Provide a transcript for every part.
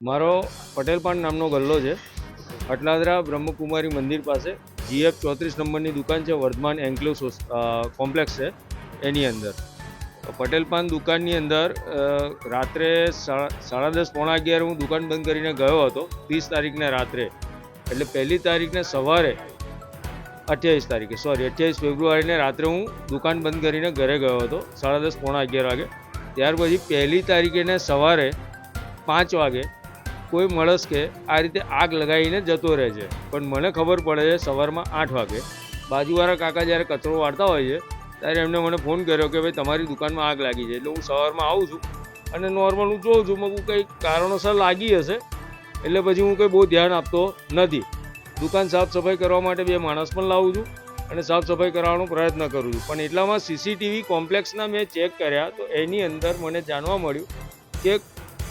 મારો પટેલ પાન નામનો ગલ્લો છે. અટલાદરા બ્રહ્મકુમારી મંદિર પાસે GF 34 નંબરની દુકાન છે. વર્ધમાન એન્ક્લેવ કોમ્પ્લેક્સ છે એની અંદર. પટેલ પાન દુકાનની અંદર રાત્રે 10:30 પોણા 11 હું દુકાન બંધ કરીને ગયો હતો. 30 તારીખને રાત્રે, એટલે 1લી તારીખને સવારે 28 ફેબ્રુઆરીને રાત્રે હું દુકાન બંધ કરીને ઘરે ગયો હતો 10:30 પોણા 11 વાગે. ત્યાર પછી 1લી તારીખે સવારે 5 વાગે કોઈ માણસ કે આ રીતે આગ લગાવીને જતો રહે છે. પણ મને ખબર પડે છે સવારમાં 8 વાગે. બાજુવાળા કાકા જ્યારે કચરો વાળતા હોય છે ત્યારે એમને મને ફોન કર્યો કે ભાઈ તમારી દુકાનમાં આગ લાગી છે. એટલે હું સવારમાં આવું છું અને નોર્મલ હું જોઉં છું, હું કંઈક કારણોસર લાગી હશે, એટલે પછી હું કંઈ બહુ ધ્યાન આપતો નથી. દુકાન સાફ સફાઈ કરવા માટે 2 માણસ પણ લાવું છું અને સાફ સફાઈ કરવાનો પ્રયત્ન કરું છું. પણ એટલામાં CCTV કોમ્પ્લેક્સના મેં ચેક કર્યા તો એની અંદર મને જાણવા મળ્યું કે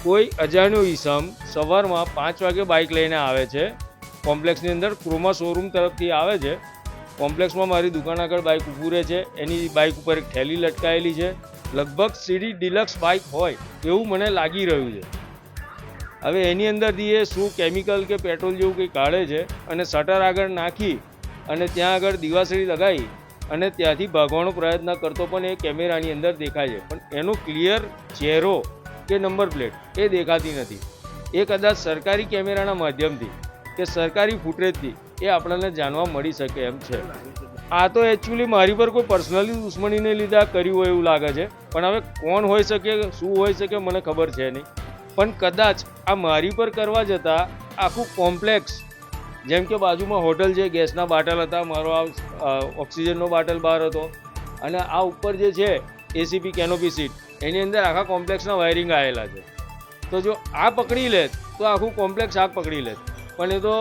કોઈ અજાણ્યો ઈસમ સવારમાં 5 વાગે બાઇક લઈને આવે છે. કોમ્પ્લેક્સની અંદર ક્રોમા શોરૂમ તરફથી આવે છે. કોમ્પ્લેક્સમાં મારી દુકાન આગળ બાઇક ઊભું રહે છે. એની બાઇક ઉપર એક થેલી લટકાયેલી છે. લગભગ CD ડિલક્સ બાઇક હોય એવું મને લાગી રહ્યું છે. હવે એની અંદરથી એ શું કેમિકલ કે પેટ્રોલ જેવું કંઈ કાઢે છે અને શટર આગળ નાખી અને ત્યાં આગળ દિવાસળી લગાવી અને ત્યાંથી ભાગવાનો પ્રયત્ન કરતો પણ એ કેમેરાની અંદર દેખાય છે. પણ એનો ક્લિયર ચહેરો કે નંબર પ્લેટ એ દેખાતી નથી. એ કદાચ સરકારી કેમેરાના માધ્યમથી કે સરકારી ફૂટેજથી એ આપણને જાણવા મળી શકે એમ છે. આ તો એકચ્યુઅલી મારી પર કોઈ પર્સનલી દુશ્મનીને લીધે આ કર્યું હોય એવું લાગે છે. પણ હવે કોણ હોઈ શકે, શું હોઈ શકે મને ખબર છે નહીં. પણ કદાચ આ મારી પર કરવા જતાં આખું કોમ્પ્લેક્સ, જેમ કે બાજુમાં હોટલ છે, ગેસના બાટલ હતા, મારો આ ઓક્સિજનનો બાટલ બહાર હતો અને આ ઉપર જે છે ACP કેનોપી સીટ, એની અંદર આખા કોમ્પ્લેક્સના વાયરિંગ આવેલા છે. તો જો આ પકડી લે તો આખું કોમ્પ્લેક્સ આગ પકડી લે. પણ એ તો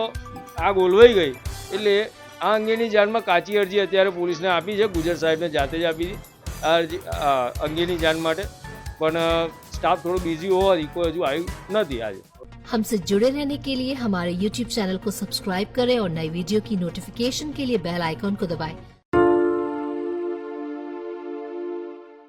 આગ ઓલવાઈ ગઈ. એટલે આ અંગેની જાણમાં કાચી અરજી અત્યારે પોલીસને આપી છે. ગુજર સાહેબને જાતે જ આપી હતી આ અરજી અંગેની જાણ માટે. પણ स्टाफ थोड़ा बिजी होगा, कोई हजू आई नहीं आज. हमसे जुड़े रहने के लिए हमारे YouTube चैनल को सब्सक्राइब करें और नई वीडियो की नोटिफिकेशन के लिए बेल आइकॉन को दबाएं.